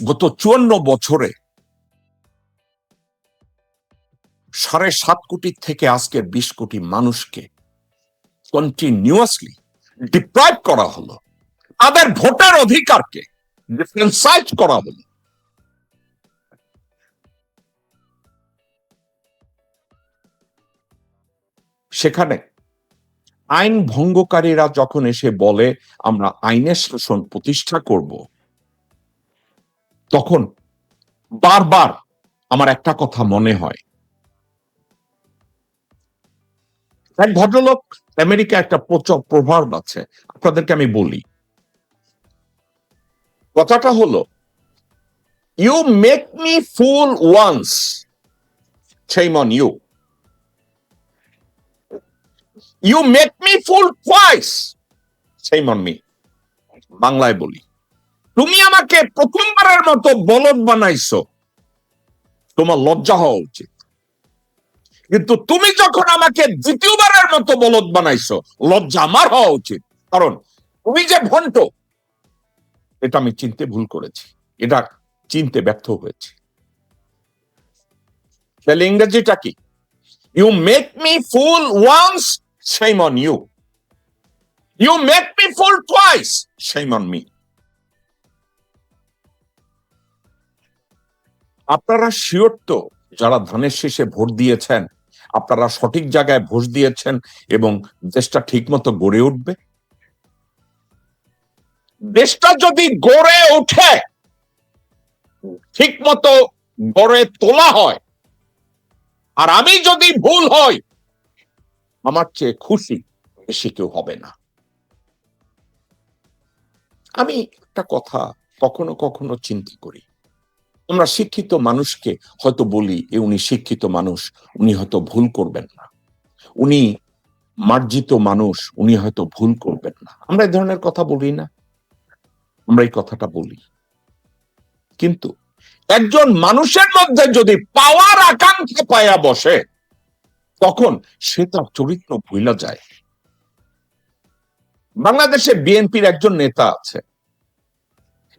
গত 54 বছরে 7.5 কোটি থেকে আজকের 20 কোটি মানুষকে কন্টিনিউয়াসলি ডিপ্রাইভ করা হলো, তাদের ভোটার অধিকারকে ডিফারেন্সিয়েট করা হলো। সেখানে আইন ভঙ্গকারীরা যখন এসে বলে আমরা আইনের শাসন প্রতিষ্ঠা করব, তখন বারবার আমার একটা কথা মনে হয়। এক ভদ্রলোক আমেরিকা একটা প্রভাব আছে, আপনাদেরকে আমি বলি। কথাটা হলো, you make me fool once, shame on you. You make me fool twice, shame on me. বাংলায় বলি, তুমি আমাকে প্রথমবারের মতো বলদ বানাইছো, তোমার লজ্জা হওয়া উচিত। কিন্তু তুমি যখন আমাকে দ্বিতীয়বারের মতো বলদ বানাইছো, লজ্জা আমার হওয়া উচিত। কারণ তুমি যে ভণ্ড, এটা আমি চিনতে ভুল করেছি, এটা চিনতে ব্যর্থ হয়েছি। তাহলে ইংরেজিটা কি? You make me fool once, shame on you. You make me fool twice, shame on me. আপনারা শিওর তো যারা ধানের শীষে ভোট দিয়েছেন, আপনারা সঠিক জায়গায় ভোট দিয়েছেন এবং দেশটা ঠিক মতো গড়ে উঠবে? দেশটা যদি গড়ে ওঠে, ঠিক মতো গড়ে তোলা হয়, আর আমি যদি ভুল হই, আমার চেয়ে খুশি বেশি কেউ হবে না। আমি একটা কথা কখনো কখনো চিন্তা করি, আমরা শিক্ষিত মানুষকে হয়তো বলি উনি শিক্ষিত মানুষ, উনি হয়তো ভুল করবেন না, উনি মার্জিত মানুষ, উনি হয়তো ভুল করবেন না। আমরা এই ধরনের কথা বলি না? আমরা এই কথাটা বলি। কিন্তু একজন মানুষের মধ্যে যদি পাওয়ার আকাঙ্ক্ষা পায়া বসে, তখন সে তার চরিত্র ভুলা যায়। বাংলাদেশে বিএনপির একজন নেতা আছে,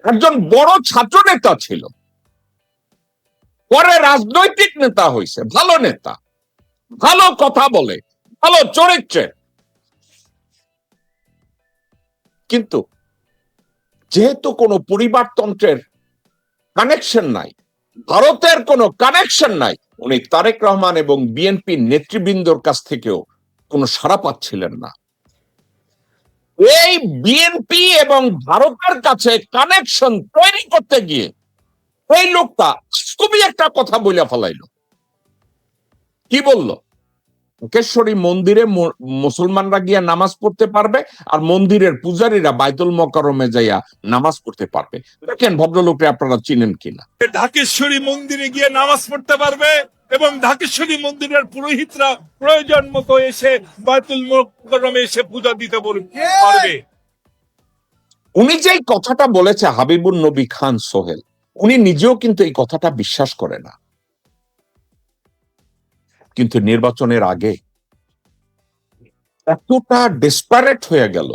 একজন বড় ছাত্র নেতা ছিল, পরে রাজনৈতিক নেতা হয়েছে, ভালো নেতা, ভালো কথা বলে, ভালো চরিত্রের। কিন্তু যেহেতু কোনো পরিবারতন্ত্রের কানেকশন নাই, ভারতের কোনো কানেকশন নাই, উনি তারেক রহমান এবং বিএনপি নেতৃবৃন্দর কাছ থেকেও কোনো সাড়া পাচ্ছিলেন না। এই বিএনপি এবং ভারতের কাছে কানেকশন তৈরি করতে গিয়ে এই লোকটা খুবই একটা কথা বলে ফেলাইল। কি বলল? মুকেশ্বরী মন্দিরে মুসলমানরা গিয়া নামাজ পড়তে পারবে, আর মন্দিরের পূজারীরা বাইতুল মোকাররমে যাইয়া নামাজ পড়তে পারবে। দেখেন ভদ্রলোককে আপনারা চিনেন কিনা। ঢাকেশ্বরী মন্দিরে গিয়ে নামাজ পড়তে পারবে এবং ঢাকেশ্বরী মন্দিরের পুরোহিতরা প্রয়োজন মতো এসে বাইতুল মোকাররমে এসে পূজা দিতে পারবে। উনি যে কথাটা বলেছে, হাবিবুন নবী খান সোহেল, উনি নিজেও কিন্তু এই কথাটা বিশ্বাস করে না। কিন্তু নির্বাচনের আগে এতটা ডেসপারেট হয়ে গেল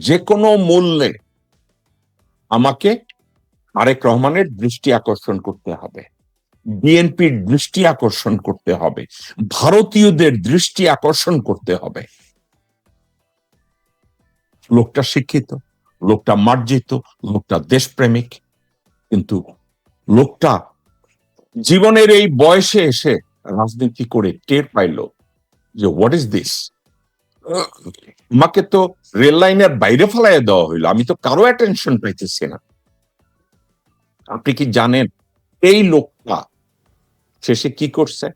যে কোনো মূল্যে আমাকে তারেক রহমানের দৃষ্টি আকর্ষণ করতে হবে, বিএনপির দৃষ্টি আকর্ষণ করতে হবে, ভারতীয়দের দৃষ্টি আকর্ষণ করতে হবে। লোকটা শিক্ষিত, লোকটা মার্জিত, লোকটা দেশপ্রেমিক, কিন্তু লোকটা জীবনের এই বয়সে এসে রাজনীতি করে টের পাইল যে হোয়াট ইজ দিস। আমাকে তো রেল লাইনের বাইরে ফেলাইয়া দেওয়া হইলো, আমি তো কারো অ্যাটেনশন পাইতেছি না। আপনি কি জানেন এই লোকটা শেষে কি করছে?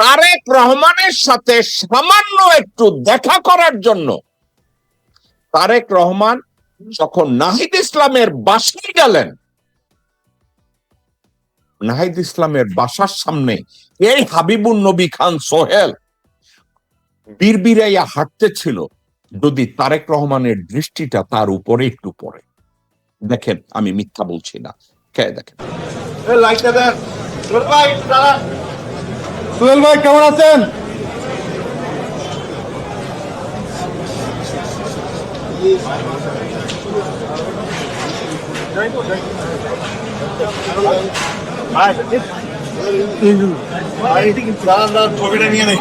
তারেক রহমানের সাথে সামান্য একটু দেখা করার জন্য তারেক রহমান যখন নাহিদ ইসলামের বাসায় গেলেন, নাহিদ ইসলামের বাসার সামনে এই হাবিবুন নবী খান সোহেল বিড়বিড়াইয়া হাঁটতেছিল, যদি তারেক রহমানের দৃষ্টিটা তার উপরে একটু পড়ে। দেখেন, আমি মিথ্যা বলছি না, কে দেখেন। সোহেল ভাই কেমন আছেন? ছবিটা নিয়ে নেই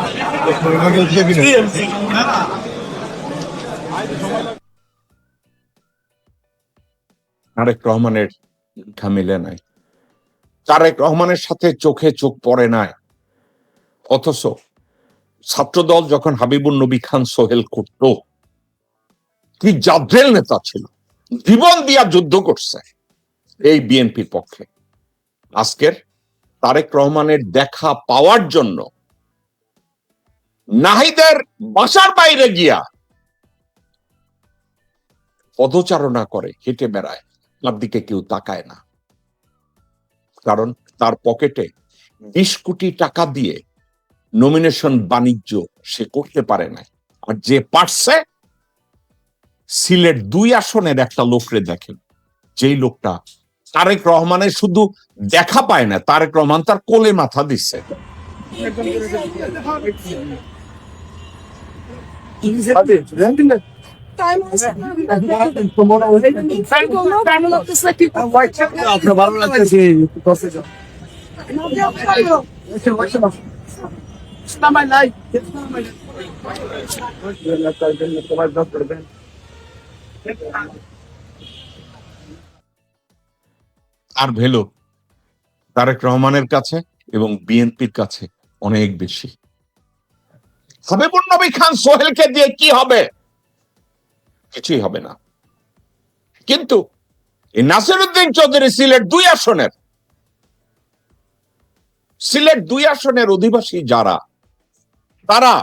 তারেক রহমানের দেখা মিলে নাই, তারেক রহমানের সাথে চোখে চোখ পড়ে নাই। অথচ ছাত্রদল যখন হাবিবুর নবী খান সোহেল করত, কি জাদ্রেল নেতা ছিল, জীবন দিয়া যুদ্ধ করছে এই বিএনপির পক্ষে। আজকের তারেক রহমানের দেখা পাওয়ার জন্য নাহিদের বাসার বাইরে গিয়া পদচারণা করে, হেঁটে বেড়ায়, তার দিকে কেউ তাকায় না। কারণ তার পকেটে 20 কোটি টাকা দিয়ে নমিনেশন বাণিজ্য সে করতে পারে না। আর যে পারছে, সিলেট 2 আসনের একটা লোকরে দেখেন, যেই লোকটা তারেক রহমানের শুধু দেখা পায় না, তারেক রহমান তার কোলে মাথা দিচ্ছে। আপনার ভালো লাগতেছে আর ভ্যালু তারেক রহমানের কাছে এবং বিএনপির কাছে অনেক বেশি। হাবিবুর নবী খান সোহেলকে দিয়ে কি হবে? কিছুই হবে না। কিন্তু এই নাসিরউদ্দিন চৌধুরী সিলেট 2 আসনের অধিবাসী যারা, তারা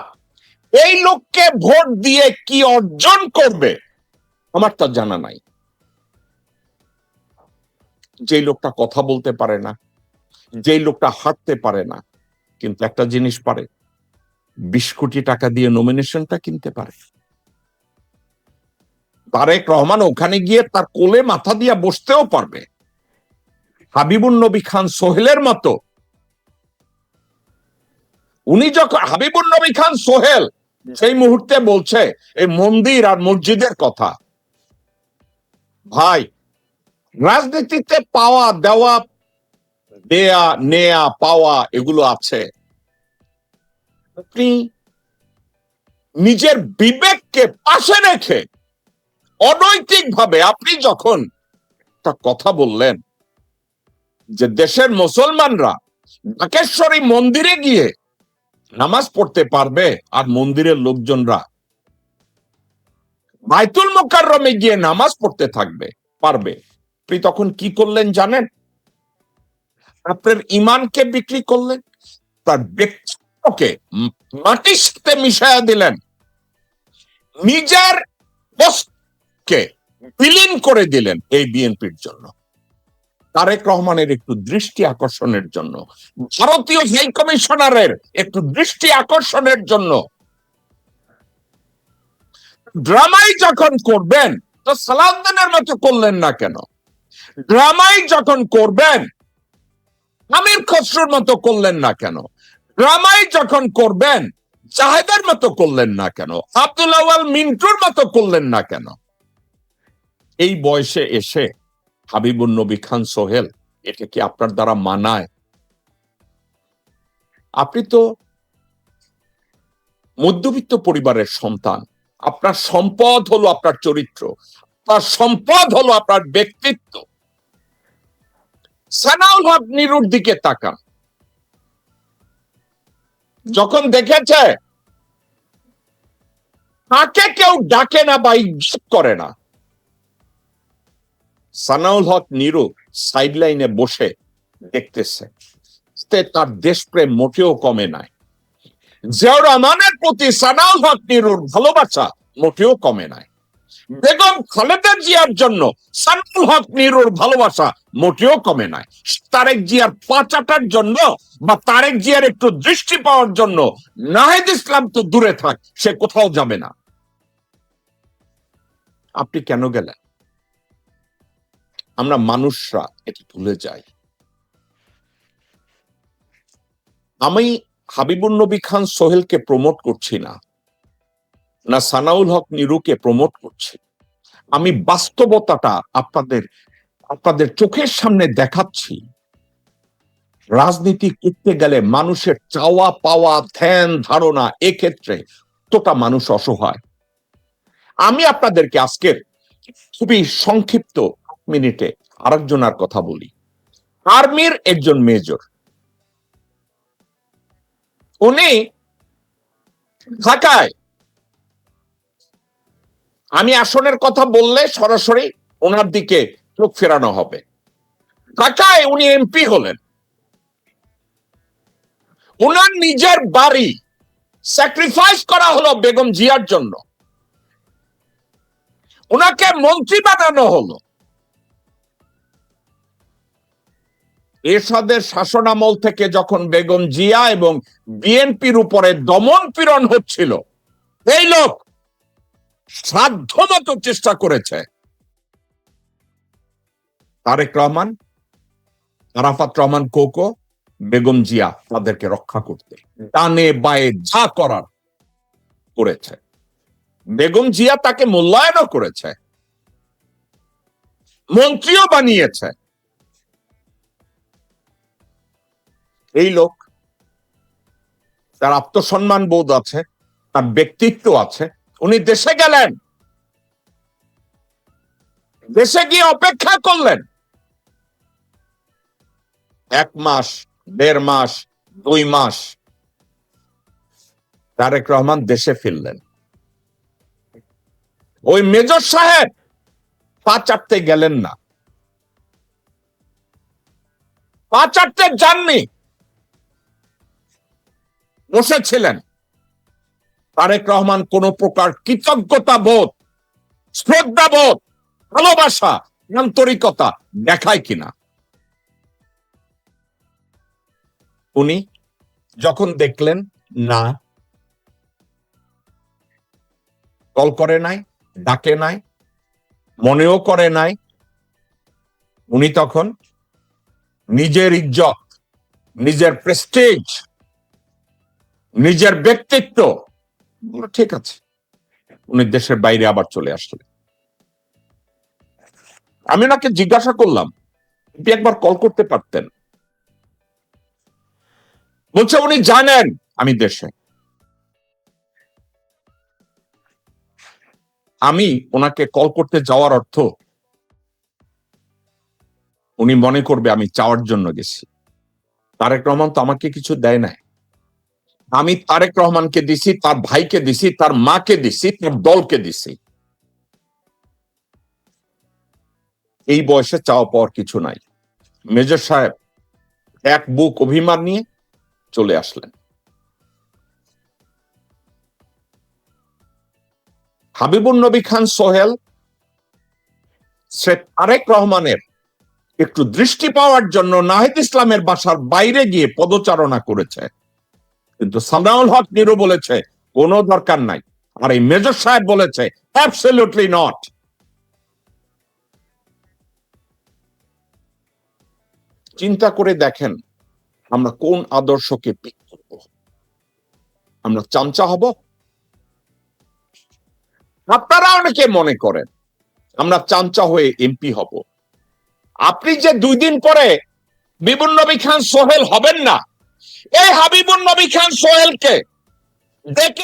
এই লোককে ভোট দিয়ে কি অর্জন করবে আমার তা জানা নাই। যে লোকটা কথা বলতে পারে না, যে লোকটা হাঁটতে পারে না, কিন্তু একটা জিনিস পারে, 20 কোটি টাকা দিয়ে নমিনেশনটা কিনতে পারে। তারেক রহমান ওখানে গিয়ে তার কোলে মাথা দিয়ে বসতেও পারবে। হাবিবুর নবী খান সোহেলের মতো, উনি যখন হাবিবুর নবী খান সোহেল সেই মুহূর্তে বলছে এই মন্দির আর মসজিদের কথা, ভাই রাজনীতিতে পাওয়া দেওয়া, দেয়া নেয়া পাওয়া এগুলো আছে। আপনি নিজের বিবেককে পাশে রেখে অনৈতিক ভাবে আপনি যখন একটা কথা বললেন যে দেশের মুসলমানরা ঢাকেশ্বরী মন্দিরে গিয়ে নামাজ পড়তে পারবে আর মন্দিরের লোকজনরা বাইতুল মুকাররমে গিয়ে নামাজ পড়তে পারবে, আপনি তখন কি করলেন জানেন? আপনার ইমানকে বিক্রি করলেন, তার ব্যক্তিত্বকে মাটির সাথে মিশাইয়া দিলেন, নিজের কে বিলীন করে দিলেন এই বিএনপির জন্য। তারেক রহমানের একটু দৃষ্টি আকর্ষণের জন্য, ভারতীয় হাই কমিশনারের একটু দৃষ্টি আকর্ষণের জন্য ড্রামাই যখন করবেন, তো সালাউদ্দিনের মতো করলেন না কেন? ড্রামাই যখন করবেন, আমির খসরুর মতো করলেন না কেন? ড্রামাই যখন করবেন, জাহেদের মতো করলেন না কেন? আব্দুল আওয়াল মিন্টুর মতো করলেন না কেন? এই বয়সে এসে হাবিবুর নবী খান সোহেল, এটা কি আপনার দ্বারা মানায়? আপনি তো মধ্যবিত্ত পরিবারের সন্তান, আপনার সম্পদ হলো আপনার চরিত্র, আপনার সম্পদ হলো আপনার ব্যক্তিত্ব। সানাউল হক নিরুর দিকে তাকান, যখন দেখেছে তাকে কেউ ডাকে না বা ইজ্জত করে না, সানাউল হক নিরু সাইড লাইনে বসে দেখতেছে, তার দেশপ্রেম মোটেও কমে নাই। জিয়াউর রহমানের প্রতি সানাউল হক নিরুর ভালোবাসা মোটেও কমে নাই। বেগম খালেদা জিয়ার জন্য সানাউল হক নিরুর ভালোবাসা মোটেও কমে নাই। তারেক জিয়ার পা চাটার জন্য বা তারেক জিয়ার একটু দৃষ্টি পাওয়ার জন্য নাহিদ ইসলাম তো দূরে থাক, সে কোথাও যাবে না। আপনি কেন গেলেন? আমরা মানুষরা এটা ভুলে যাই। আমি হাবিবুর নবী খান সোহেলকে প্রমোট করছি না, না সানাউল হক নিরুকে প্রমোট করছি। আমি বাস্তবতাটা আপনাদের চোখের সামনে দেখাচ্ছি, রাজনীতি করতে গেলে মানুষের চাওয়া পাওয়া ধ্যান ধারণা এক্ষেত্রে কতটা মানুষ অসহায়। আমি আপনাদেরকে আজকের খুবই সংক্ষিপ্ত মিনিটে আরেকজনের কথা বলি। আর্মির একজন মেজর, উনি ঢাকায়, আমি আসনের কথা বললে সরাসরি ওনার দিকে চোখ ফেরানো হবে, ঢাকায় উনি এমপি হলেন। ওনার নিজের বাড়ি স্যাক্রিফাইস করা হলো বেগম জিয়ার জন্য, ওনাকে মন্ত্রী বানানো হলো। এরশাদের শাসনামল থেকে যখন বেগম জিয়া এবং বিএনপির উপরে দমন পীড়ন হচ্ছিল, এই লোক সাধ্যমতো চেষ্টা করেছে তারেক রহমান, আরাফাত রহমান কোকো, বেগম জিয়া তাদেরকে রক্ষা করতে, ডানে বায়ে যা করার করেছে। বেগম জিয়া তাকে মূল্যায়নও করেছে, মন্ত্রীও বানিয়েছে। এই লোক, তার আত্মসম্মান বোধ আছে, তার ব্যক্তিত্ব আছে, উনি দেশে গেলেন, দেশে গিয়ে অপেক্ষা করলেন 1 মাস, 1.5 মাস, 2 মাস, তারেক রহমান দেশে ফিরলেন। ওই মেজর সাহেব পা চাটতে গেলেন না, পা চাটতে যাননি, বসেছিলেন। তারেক রহমান কোন প্রকার কৃতজ্ঞতা বোধ, শ্রদ্ধা বোধ, ভালোবাসা, আন্তরিকতা দেখায় কিনা। উনি যখন দেখলেন না, কল করে নাই, ডাকে নাই, মনেও করে নাই, উনি তখন নিজের ইজ্জত, নিজের প্রেস্টিজ, নিজের ব্যক্তিত্ব, ঠিক আছে, উনি দেশের বাইরে আবার চলে আসলেন। আমি ওনাকে জিজ্ঞাসা করলাম, আপনি একবার কল করতে পারতেন? বলছে উনি জানেন আমি দেশে। আমি ওনাকে কল করতে যাওয়ার অর্থ উনি মনে করবে আমি চাওয়ার জন্য গেছি। তারেক রহমান তো আমাকে কিছু দেয় নাই, আমি তারেক রহমানকে দিছি, তার ভাইকে দিছি, তার মাকে দিছি, তার দলকে দিছি। এই বয়সে চাওয়া পাওয়ার কিছু নাই। মেজর সাহেব এক বুক অভিমান নিয়ে চলে আসলেন। হাবিবুন নবী খান সোহেল সে তারেক রহমানের একটু দৃষ্টি পাওয়ার জন্য নাহিদ ইসলামের বাসার বাইরে গিয়ে পদচারণা করেছে, কিন্তু সানাউল হক নিরু বলেছে কোনো দরকার নাই, আর এই মেজর সাহেব বলেছে অ্যাবসলিউটলি নট। চিন্তা করে দেখেন আমরা কোন আদর্শকে পিক করব? আমরা চামচা হব? আপনারা অনেকে মনে করেন আমরা চামচা হয়ে এমপি হব। আপনি যে 2 দিন পরে হাবিবুন নবী খান সোহেল হবেন না, এই হাবিবুন নবী খান সোহেলকে দেখে